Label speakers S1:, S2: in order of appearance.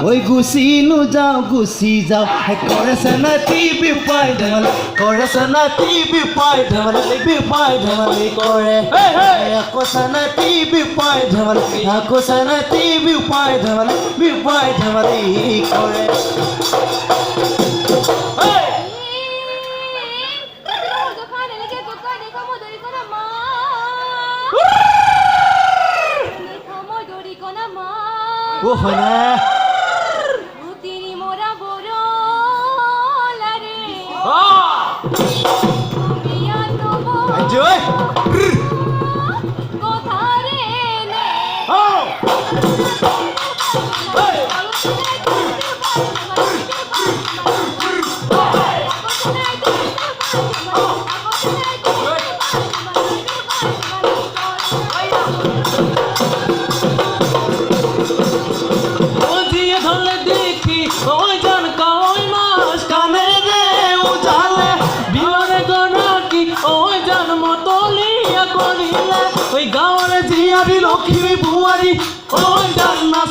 S1: ওই গুছিনো যাও গুছি যাও করেছে না টিভি পাই ধেমালি করেছে না টিভি পাই ধেমালি করে কষা না টিভি পাই ধেমালি কষা না টিভি পাই ধেমালি করে ও হয় না জয় লক্ষ্মী বুয়ারি ওই ডান্না